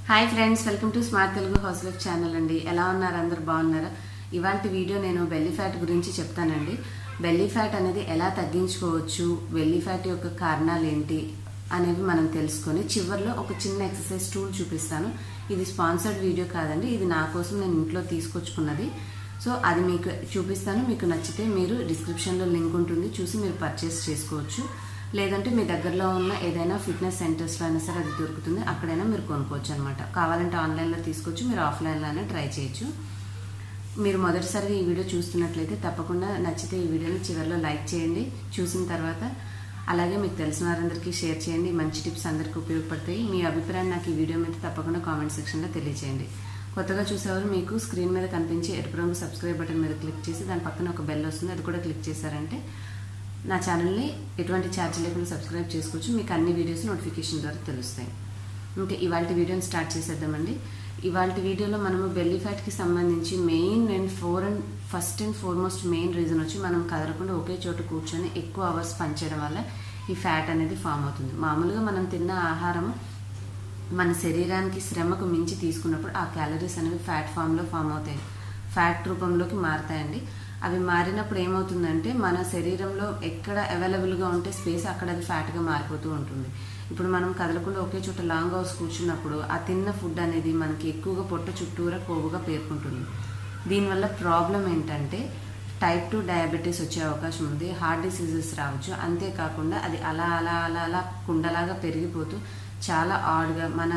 Hi friends, welcome to smart Telugu housewife channel అండి. ఎలా ఉన్నారు? అందరు బాగున్నారా? ఇవాంటి వీడియో నేను బెల్లీ ఫ్యాట్ గురించి చెప్తానండి. బెల్లీ ఫ్యాట్ అనేది ఎలా తగ్గించుకోవచ్చు, బెల్లీ ఫ్యాట్ యొక్క కారణాలు ఏంటి అనేవి మనం తెలుసుకొని చివరిలో ఒక చిన్న ఎక్సర్సైజ్ టూల్ చూపిస్తాను. ఇది స్పాన్సర్డ్ వీడియో కాదండి, ఇది నా కోసం నేను ఇంట్లో తీసుకొచ్చుకున్నది. సో అది మీకు చూపిస్తాను. మీకు నచ్చితే మీరు డిస్క్రిప్షన్లో లింక్ ఉంటుంది, చూసి మీరు పర్చేస్ చేసుకోవచ్చు. లేదంటే మీ దగ్గరలో ఉన్న ఏదైనా ఫిట్నెస్ సెంటర్స్లో అయినా సరే అది దొరుకుతుంది, అక్కడైనా మీరు కొనుక్కోవచ్చు అనమాట. కావాలంటే ఆన్లైన్లో తీసుకోవచ్చు, మీరు ఆఫ్లైన్లోనే ట్రై చేయొచ్చు. మీరు మొదటిసారిగా ఈ వీడియో చూస్తున్నట్లయితే తప్పకుండా నచ్చితే ఈ వీడియోని చివరిలో లైక్ చేయండి. చూసిన తర్వాత అలాగే మీకు తెలిసిన వారందరికీ షేర్ చేయండి. మంచి టిప్స్ అందరికీ ఉపయోగపడతాయి. మీ అభిప్రాయం నాకు ఈ వీడియో మీద తప్పకుండా కామెంట్ సెక్షన్లో తెలియజేయండి. కొత్తగా చూసేవారు మీకు స్క్రీన్ మీద కనిపించే ఎరుపు రంగు సబ్స్క్రైబ్ బటన్ మీద క్లిక్ చేసి దాని పక్కన ఒక బెల్ వస్తుంది, అది కూడా క్లిక్ చేశారంటే నా ఛానల్ని ఎటువంటి ఛార్జ్ లేకుండా సబ్స్క్రైబ్ చేసుకోవచ్చు. మీకు అన్ని వీడియోస్ నోటిఫికేషన్ ద్వారా తెలుస్తాయి. ఇంకా ఇవాళ వీడియోని స్టార్ట్ చేసేద్దామండి. ఇవాళ వీడియోలో మనము బెల్లీ ఫ్యాట్కి సంబంధించి first and foremost main reason వచ్చి మనం కదలకుండా ఒకే చోట కూర్చొని ఎక్కువ అవర్స్ పనిచేయడం వల్ల ఈ ఫ్యాట్ అనేది ఫామ్ అవుతుంది. మామూలుగా మనం తిన్న ఆహారం మన శరీరానికి శ్రమకు మించి తీసుకున్నప్పుడు ఆ క్యాలరీస్ అనేవి ఫ్యాట్ ఫామ్లో ఫామ్ అవుతాయి, ఫ్యాట్ రూపంలోకి మారుతాయండి. అవి మారినప్పుడు ఏమవుతుందంటే మన శరీరంలో ఎక్కడ అవైలబుల్గా ఉంటే స్పేస్ అక్కడ అది ఫ్యాట్గా మారిపోతూ ఉంటుంది. ఇప్పుడు మనం కదలకుండా ఒకే చోట లాంగ్ అవర్స్ కూర్చున్నప్పుడు ఆ తిన్న ఫుడ్ అనేది మనకి ఎక్కువగా పొట్ట చుట్టూరా కొవ్వుగా పేర్కొంటుంది. దీనివల్ల ప్రాబ్లం ఏంటంటే టైప్ 2 డయాబెటీస్ వచ్చే అవకాశం ఉంది, హార్ట్ డిసీజెస్ రావచ్చు. అంతేకాకుండా అది అలా అలా అలా అలా కుండలాగా పెరిగిపోతూ చాలా ఆడ్గా మన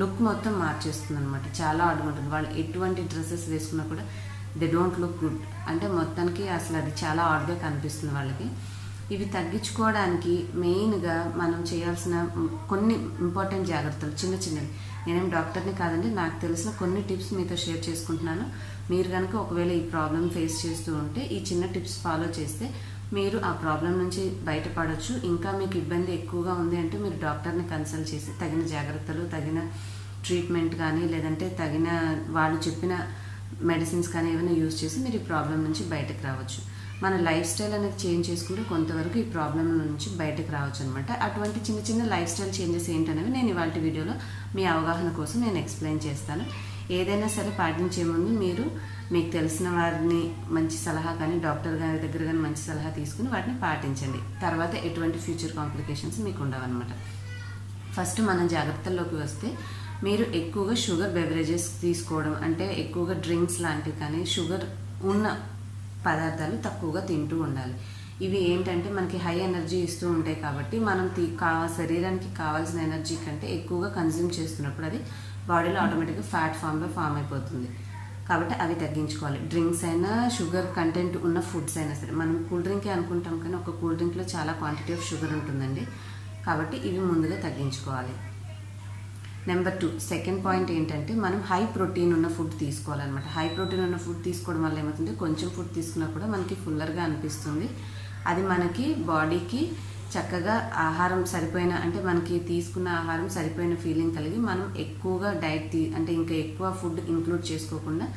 లుక్ మొత్తం మార్చేస్తుంది అనమాట. చాలా ఆడ్గా ఉంటుంది. వాళ్ళు ఎటువంటి డ్రెస్సెస్ వేసుకున్నా కూడా దే డోంట్ లుక్ గుడ్, అంటే మొత్తానికి అసలు అది చాలా ఆడ్గా కనిపిస్తుంది వాళ్ళకి. ఇవి తగ్గించుకోవడానికి మెయిన్గా మనం చేయాల్సిన కొన్ని ఇంపార్టెంట్ జాగ్రత్తలు చిన్న చిన్నవి. నేనేం డాక్టర్ని కాదండి, నాకు తెలిసిన కొన్ని టిప్స్ మీతో షేర్ చేసుకుంటున్నాను. మీరు కనుక ఒకవేళ ఈ ప్రాబ్లం ఫేస్ చేస్తూ ఉంటే ఈ చిన్న టిప్స్ ఫాలో చేస్తే మీరు ఆ ప్రాబ్లం నుంచి బయటపడవచ్చు. ఇంకా మీకు ఇబ్బంది ఎక్కువగా ఉంది అంటే మీరు డాక్టర్ని కన్సల్ట్ చేసి తగిన జాగ్రత్తలు, తగిన ట్రీట్మెంట్ కానీ లేదంటే తగిన వాళ్ళు చెప్పిన మెడిసిన్స్ కానీ ఏమైనా యూజ్ చేసి మీరు ఈ ప్రాబ్లం నుంచి బయటకు రావచ్చు. మన లైఫ్ స్టైల్ అనేది చేంజ్ చేసుకుంటే కొంతవరకు ఈ ప్రాబ్లం నుంచి బయటకు రావచ్చు అనమాట. అటువంటి చిన్న చిన్న లైఫ్ స్టైల్ చేంజెస్ ఏంటనేవి నేను ఇవాళ వీడియోలో మీ అవగాహన కోసం నేను ఎక్స్ప్లెయిన్ చేస్తాను. ఏదైనా సరే పాటించే ముందు మీరు మీకు తెలిసిన వారిని మంచి సలహా కానీ డాక్టర్ గారి దగ్గర కానీ మంచి సలహా తీసుకుని వాటిని పాటించండి. తర్వాత ఎటువంటి ఫ్యూచర్ కాంప్లికేషన్స్ మీకు ఉండవన్నమాట. ఫస్ట్ మన జాగ్రత్తల్లోకి వస్తే మీరు ఎక్కువగా షుగర్ బెవరేజెస్ తీసుకోవడం, అంటే ఎక్కువగా డ్రింక్స్ లాంటివి కానీ షుగర్ ఉన్న పదార్థాలు తక్కువగా తింటూ ఉండాలి. ఇవి ఏంటంటే మనకి హై ఎనర్జీ ఇస్తూ ఉంటాయి కాబట్టి మనం శరీరానికి కావాల్సిన ఎనర్జీ కంటే ఎక్కువగా కన్జ్యూమ్ చేస్తున్నప్పుడు అది బాడీలో ఆటోమేటిక్గా ఫ్యాట్ ఫామ్లో ఫామ్ అయిపోతుంది. కాబట్టి అవి తగ్గించుకోవాలి. డ్రింక్స్ అయినా షుగర్ కంటెంట్ ఉన్న ఫుడ్స్ అయినా సరే. మనం కూల్ డ్రింకే అనుకుంటాం కానీ ఒక కూల్ డ్రింక్లో చాలా క్వాంటిటీ ఆఫ్ షుగర్ ఉంటుందండి. కాబట్టి ఇవి ముందుగా తగ్గించుకోవాలి. నెంబర్ 2 సెకండ్ పాయింట్ ఏంటంటే మనం హై ప్రోటీన్ ఉన్న ఫుడ్ తీసుకోవాలన్నమాట. హై ప్రోటీన్ ఉన్న ఫుడ్ తీసుకోవడం వల్ల ఏమవుతుంది, కొంచెం ఫుడ్ తీసుకున్నా కూడా మనకి ఫుల్లర్గా అనిపిస్తుంది. అది మనకి బాడీకి చక్కగా ఆహారం సరిపోయిన, అంటే మనకి తీసుకున్న ఆహారం సరిపోయిన ఫీలింగ్ కలిగి మనం ఎక్కువగా అంటే ఇంకా ఎక్కువ ఫుడ్ ఇంక్లూడ్ చేసుకోకుండా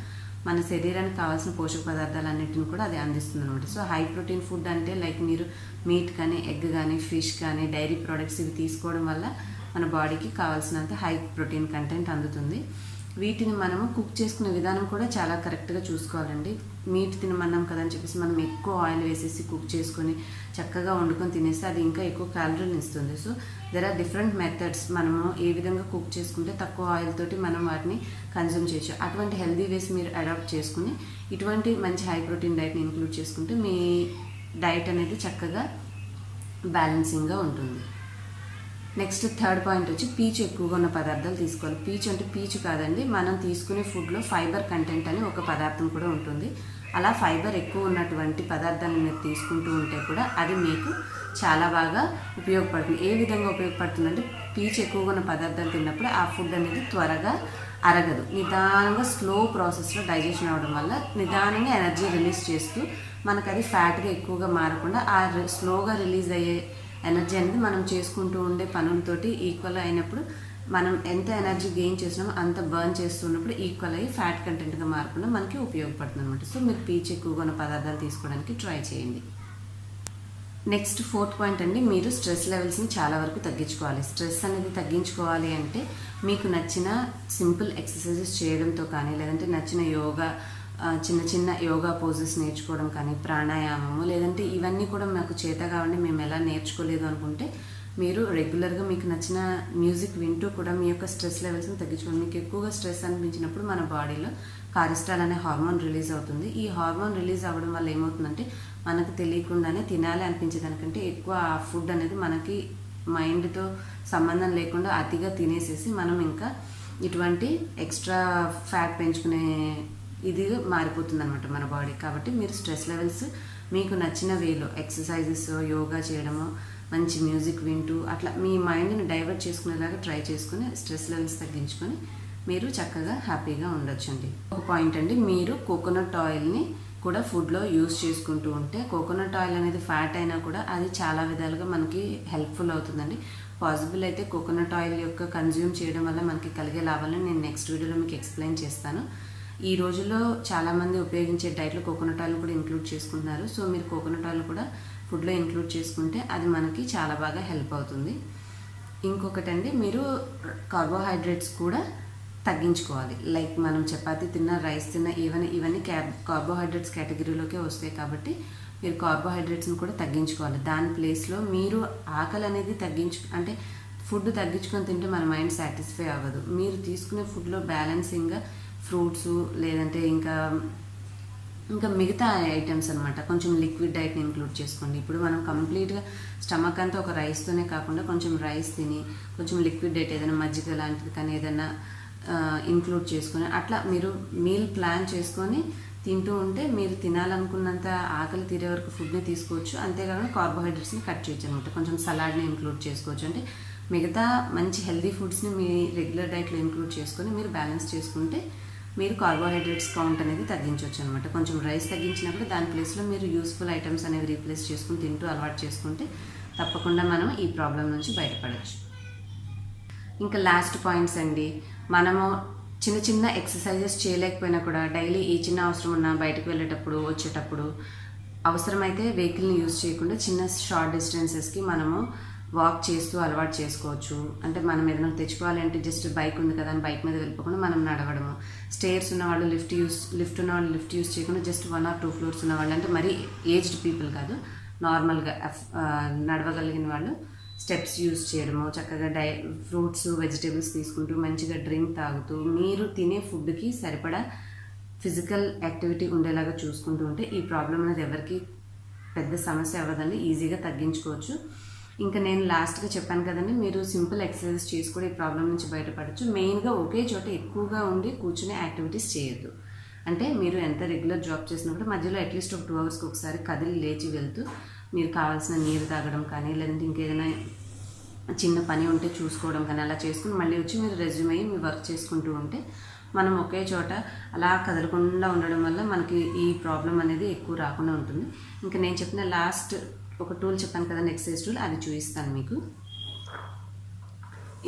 మన శరీరానికి కావాల్సిన పోషక పదార్థాలన్నింటిని కూడా అది అందిస్తుంది అనమాట. సో హై ప్రోటీన్ ఫుడ్ అంటే లైక్ మీరు మీట్ కానీ ఎగ్ కానీ ఫిష్ కానీ డైరీ ప్రోడక్ట్స్ ఇవి తీసుకోవడం వల్ల మన బాడీకి కావాల్సినంత హై ప్రోటీన్ కంటెంట్ అందుతుంది. వీటిని మనము కుక్ చేసుకునే విధానం కూడా చాలా కరెక్ట్గా చూసుకోవాలండి. మీట్ తినమన్నాం కదా అని చెప్పేసి మనం ఎక్కువ ఆయిల్ వేసేసి కుక్ చేసుకొని చక్కగా వండుకొని తినేస్తే అది ఇంకా ఎక్కువ క్యాలరీని ఇస్తుంది. So there are different methods. మనము ఏ విధంగా కుక్ చేసుకుంటే తక్కువ ఆయిల్ తోటి మనం వాటిని కన్జ్యూమ్ చేయొచ్చు. అటువంటి హెల్దీ వేస్ మీరు అడాప్ట్ చేసుకుని ఇటువంటి మంచి హై ప్రోటీన్ డైట్ని ఇంక్లూడ్ చేసుకుంటే మీ డైట్ అనేది చక్కగా బ్యాలెన్సింగ్గా ఉంటుంది. నెక్స్ట్ థర్డ్ పాయింట్ వచ్చి పీచు ఎక్కువగా ఉన్న పదార్థాలు తీసుకోవాలి. పీచు అంటే పీచు కాదండి, మనం తీసుకునే ఫుడ్లో ఫైబర్ కంటెంట్ అని ఒక పదార్థం కూడా ఉంటుంది. అలా ఫైబర్ ఎక్కువ ఉన్నటువంటి పదార్థాలను మీరు తీసుకుంటూ ఉంటే కూడా అది మీకు చాలా బాగా ఉపయోగపడుతుంది. ఏ విధంగా ఉపయోగపడుతుందంటే పీచు ఎక్కువగా ఉన్న పదార్థాలు తిన్నప్పుడు ఆ ఫుడ్ అనేది త్వరగా అరగదు, నిదానంగా స్లో ప్రాసెస్లో డైజెషన్ అవ్వడం వల్ల నిదానంగా ఎనర్జీ రిలీజ్ చేస్తూ మనకు అది ఫ్యాట్గా ఎక్కువగా మారకుండా ఆ స్లోగా రిలీజ్ అయ్యే ఎనర్జీ అనేది మనం చేసుకుంటూ ఉండే పనులతోటి ఈక్వల్ అయినప్పుడు మనం ఎంత ఎనర్జీ గెయిన్ చేసినామో అంత బర్న్ చేస్తున్నప్పుడు ఈక్వల్ అయ్యి ఫ్యాట్ కంటెంట్గా మారకుండా మనకి ఉపయోగపడుతుంది అనమాట. సో మీరు పీచు ఎక్కువగా ఉన్న పదార్థాలు తీసుకోవడానికి ట్రై చేయండి. నెక్స్ట్ ఫోర్త్ పాయింట్ అండి, మీరు స్ట్రెస్ లెవెల్స్ని చాలా వరకు తగ్గించుకోవాలి. స్ట్రెస్ అనేది తగ్గించుకోవాలి అంటే మీకు నచ్చిన సింపుల్ ఎక్సర్సైజెస్ చేయడంతో కానీ, లేదంటే నచ్చిన యోగా చిన్న చిన్న యోగా పోజెస్ నేర్చుకోవడం కానీ, ప్రాణాయామము, లేదంటే ఇవన్నీ కూడా మాకు చేత కావండి మేము ఎలా నేర్చుకోలేదు అనుకుంటే మీరు రెగ్యులర్గా మీకు నచ్చిన మ్యూజిక్ వింటూ కూడా మీ యొక్క స్ట్రెస్ లెవెల్స్ని తగ్గించుకోండి. మీకు ఎక్కువగా స్ట్రెస్ అనిపించినప్పుడు మన బాడీలో కార్టిసాల్ అనే హార్మోన్ రిలీజ్ అవుతుంది. ఈ హార్మోన్ రిలీజ్ అవ్వడం వల్ల ఏమవుతుందంటే మనకు తెలియకుండానే తినాలి అనిపించేదానికంటే ఎక్కువ ఆ ఫుడ్ అనేది మనకి మైండ్తో సంబంధం లేకుండా అతిగా తినేసేసి మనం ఇంకా ఇటువంటి ఎక్స్ట్రా ఫ్యాట్ పెంచుకునే ఇది మారిపోతుంది అనమాట మన బాడీ. కాబట్టి మీరు స్ట్రెస్ లెవెల్స్ మీకు నచ్చిన వేలో ఎక్సర్సైజెస్, యోగా చేయడము, మంచి మ్యూజిక్ వింటూ అట్లా మీ మైండ్ని డైవర్ట్ చేసుకునేలాగా ట్రై చేసుకుని స్ట్రెస్ లెవెల్స్ తగ్గించుకొని మీరు చక్కగా హ్యాపీగా ఉండొచ్చండి. ఒక పాయింట్ అండి, మీరు కోకోనట్ ఆయిల్ని కూడా ఫుడ్లో యూజ్ చేసుకుంటూ ఉంటే, కోకోనట్ ఆయిల్ అనేది ఫ్యాట్ అయినా కూడా అది చాలా విధాలుగా మనకి హెల్ప్ఫుల్ అవుతుందండి. పాసిబుల్ అయితే కోకోనట్ ఆయిల్ యొక్క కన్జ్యూమ్ చేయడం వల్ల మనకి కలిగే లాభాలను నేను నెక్స్ట్ వీడియోలో మీకు ఎక్స్ప్లెయిన్ చేస్తాను. ఈ రోజుల్లో చాలామంది ఉపయోగించే డైట్లో కోకోనట్ ఆయిల్ కూడా ఇంక్లూడ్ చేసుకుంటున్నారు. సో మీరు కోకోనట్ ఆయిల్ కూడా ఫుడ్లో ఇంక్లూడ్ చేసుకుంటే అది మనకి చాలా బాగా హెల్ప్ అవుతుంది. ఇంకొకటండి, మీరు కార్బోహైడ్రేట్స్ కూడా తగ్గించుకోవాలి. లైక్ మనం చపాతీ తిన్నా, రైస్ తిన్నా, ఇవన్నీ కార్బోహైడ్రేట్స్ కేటగిరీలోకే వస్తాయి. కాబట్టి మీరు కార్బోహైడ్రేట్స్ని కూడా తగ్గించుకోవాలి. దాని ప్లేస్లో మీరు ఆకలి అనేది అంటే ఫుడ్ తగ్గించుకొని తింటే మన మైండ్ సాటిస్ఫై అవ్వదు. మీరు తీసుకునే ఫుడ్లో బ్యాలెన్సింగ్గా ఫ్రూట్స్, లేదంటే ఇంకా మిగతా ఐటమ్స్ అనమాట, కొంచెం లిక్విడ్ డైట్ని ఇంక్లూడ్ చేసుకోండి. ఇప్పుడు మనం కంప్లీట్గా స్టమక్ అంతా ఒక రైస్తోనే కాకుండా కొంచెం రైస్ తిని కొంచెం లిక్విడ్ డైట్ ఏదైనా మజ్జిగ లాంటిది కానీ ఏదైనా ఇంక్లూడ్ చేసుకొని అట్లా మీరు మీల్ ప్లాన్ చేసుకొని తింటూ ఉంటే మీరు తినాలనుకున్నంత ఆకలి తీరే వరకు ఫుడ్ని తీసుకోవచ్చు. అంతేకాకుండా కార్బోహైడ్రేట్స్ని కట్ చేయొచ్చు అనమాట. కొంచెం సలాడ్ని ఇంక్లూడ్ చేసుకోవచ్చు. అంటే మిగతా మంచి హెల్దీ ఫుడ్స్ని మీ రెగ్యులర్ డైట్లో ఇంక్లూడ్ చేసుకొని మీరు బ్యాలెన్స్ చేసుకుంటే మీరు కార్బోహైడ్రేట్స్ కౌంట్ అనేది తగ్గించవచ్చు అనమాట. కొంచెం రైస్ తగ్గించినప్పుడు దాని ప్లేస్లో మీరు యూస్ఫుల్ ఐటమ్స్ అనేవి రీప్లేస్ చేసుకుని తింటూ అలవాటు చేసుకుంటే తప్పకుండా మనం ఈ ప్రాబ్లం నుంచి బయటపడవచ్చు. ఇంకా లాస్ట్ పాయింట్స్ అండి, మనము చిన్న చిన్న ఎక్సర్సైజెస్ చేయలేకపోయినా కూడా డైలీ ఏ చిన్న అవసరం ఉన్నా బయటకు వెళ్ళేటప్పుడు వచ్చేటప్పుడు అవసరమైతే వెహికల్ని యూజ్ చేయకుండా చిన్న షార్ట్ డిస్టెన్సెస్కి మనము వాక్ చేస్తూ అలవాటు చేసుకోవచ్చు. అంటే మనం ఏదైనా తెచ్చుకోవాలి అంటే జస్ట్ బైక్ ఉంది కదా అని బైక్ మీద వెళ్ళిపోకుండా మనం నడవడము, స్టేర్స్ ఉన్నవాళ్ళు లిఫ్ట్ ఉన్నవాళ్ళు లిఫ్ట్ యూజ్ చేయకుండా జస్ట్ 1 or 2 ఫ్లోర్స్ ఉన్నవాళ్ళు, అంటే మరీ ఏజ్డ్ పీపుల్ కాదు, నార్మల్గా నడవగలిగిన వాళ్ళు స్టెప్స్ యూజ్ చేయడము, చక్కగా ఫ్రూట్స్, వెజిటేబుల్స్ తీసుకుంటూ మంచిగా డ్రింక్ తాగుతూ మీరు తినే ఫుడ్కి సరిపడా ఫిజికల్ యాక్టివిటీ ఉండేలాగా చూసుకుంటూ ఉంటే ఈ ప్రాబ్లం అనేది ఎవరికి పెద్ద సమస్య అవ్వదండి, ఈజీగా తగ్గించుకోవచ్చు. ఇంకా నేను లాస్ట్గా చెప్పాను కదండి, మీరు సింపుల్ ఎక్సర్సైజెస్ చేసి కూడా ఈ ప్రాబ్లం నుంచి బయటపడచ్చు. మెయిన్గా ఒకే చోట ఎక్కువగా ఉండి కూర్చునే యాక్టివిటీస్ చేయొద్దు. అంటే మీరు ఎంత రెగ్యులర్ జాబ్ చేసినప్పుడు మధ్యలో అట్లీస్ట్ ఒక 2 hours ఒకసారి కదిలి లేచి వెళ్తూ మీరు కావాల్సిన నీరు తాగడం కానీ, లేదంటే ఇంకేదైనా చిన్న పని ఉంటే చూసుకోవడం కానీ అలా చేసుకుని మళ్ళీ వచ్చి మీరు రెజ్యూమ్ అయ్యి మీ వర్క్ చేసుకుంటూ ఉంటే మనం ఒకే చోట అలా కదలకుండా ఉండడం వల్ల మనకి ఈ ప్రాబ్లం అనేది ఎక్కువ రాకుండా ఉంటుంది. ఇంకా నేను చెప్పిన లాస్ట్ ఒక టూల్ చెప్పాను కదండి, ఎక్సర్సైజ్ టూల్, అది చూపిస్తాను మీకు.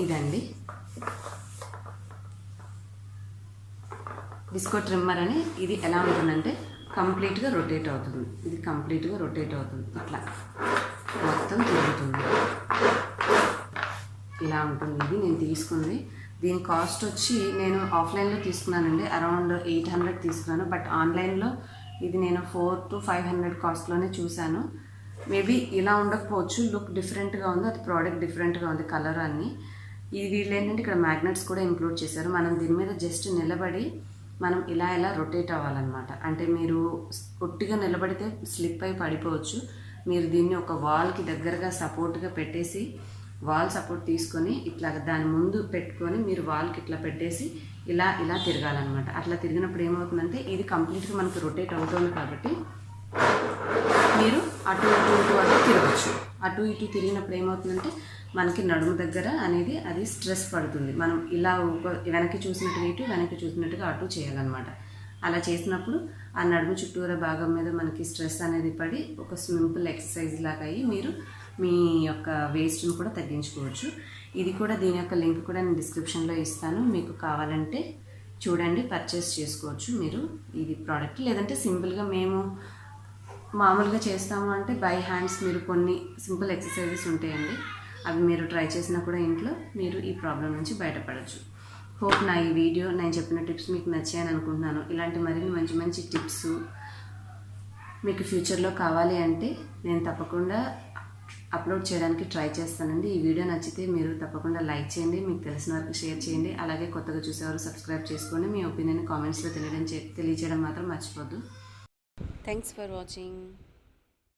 ఇదండి డిస్కో ట్రిమ్మర్ అని. ఇది ఎలా ఉంటుందంటే కంప్లీట్గా రొటేట్ అవుతుంది. ఇది కంప్లీట్గా రొటేట్ అవుతుంది, ఇట్లా మొత్తం తిరుగుతుంది, ఇలా ఉంటుంది. ఇది నేను తీసుకుంది. దీని కాస్ట్ వచ్చి నేను ఆఫ్లైన్లో తీసుకున్నానండి, అరౌండ్ 800 తీసుకున్నాను. బట్ ఆన్లైన్లో ఇది నేను 400 to 500 కాస్ట్లోనే చూశాను. మేబీ ఇలా ఉండకపోవచ్చు, లుక్ డిఫరెంట్గా ఉంది, అది ప్రోడక్ట్ డిఫరెంట్గా ఉంది, కలర్ అన్నీ. ఇది వీళ్ళు ఏంటంటే ఇక్కడ మ్యాగ్నెట్స్ కూడా ఇంక్లూడ్ చేశారు. మనం దీని మీద జస్ట్ నిలబడి మనం ఇలా రొటేట్ అవ్వాలన్నమాట. అంటే మీరు ఒట్టిగా నిలబడితే స్లిప్ అయి పడిపోవచ్చు. మీరు దీన్ని ఒక వాల్కి దగ్గరగా సపోర్ట్గా పెట్టేసి వాల్ సపోర్ట్ తీసుకొని ఇట్లా దాని ముందు పెట్టుకొని మీరు వాల్కి ఇట్లా పెట్టేసి ఇలా తిరగాలన్నమాట. అట్లా తిరిగినప్పుడు ఏమవుతుందంటే ఇది కంప్లీట్గా మనకు రొటేట్ అవుతుంది కాబట్టి మీరు అటు తిరగచ్చు. అటు ఇటు తిరిగినప్పుడు ఏమవుతుందంటే మనకి నడుము దగ్గర అనేది అది స్ట్రెస్ పడుతుంది. మనం ఇలా వెనక్కి చూసినట్టుగా ఇటు, వెనక్కి చూసినట్టుగా అటు చేయాలన్నమాట. అలా చేసినప్పుడు ఆ నడుము చుట్టూరా భాగం మీద మనకి స్ట్రెస్ అనేది పడి ఒక సింపుల్ ఎక్సర్సైజ్ లాగా అయ్యి మీరు మీ యొక్క వేస్ట్ని కూడా తగ్గించుకోవచ్చు. ఇది కూడా దీని యొక్క లింక్ కూడా నేను డిస్క్రిప్షన్లో ఇస్తాను, మీకు కావాలంటే చూడండి, పర్చేస్ చేసుకోవచ్చు మీరు ఇది ప్రోడక్ట్. లేదంటే సింపుల్గా మేము మామూలుగా చేస్తాము అంటే బై హ్యాండ్స్ మీరు కొన్ని సింపుల్ ఎక్సర్సైజెస్ ఉంటాయండి, అవి మీరు ట్రై చేసినా కూడా ఇంట్లో మీరు ఈ ప్రాబ్లం నుంచి బయటపడవచ్చు. హోప్ నా ఈ వీడియో నేను చెప్పిన టిప్స్ మీకు నచ్చాయని అనుకుంటున్నాను. ఇలాంటి మరిన్ని మంచి మంచి టిప్స్ మీకు ఫ్యూచర్లో కావాలి అంటే నేను తప్పకుండా అప్లోడ్ చేయడానికి ట్రై చేస్తానండి. ఈ వీడియో నచ్చితే మీరు తప్పకుండా లైక్ చేయండి, మీకు తెలిసిన వారికి షేర్ చేయండి. అలాగే కొత్తగా చూసేవారు సబ్స్క్రైబ్ చేసుకోండి. మీ ఒపీనియన్ కామెంట్స్లో తెలియజేయడం మాత్రం మర్చిపోద్దు. Thanks for watching.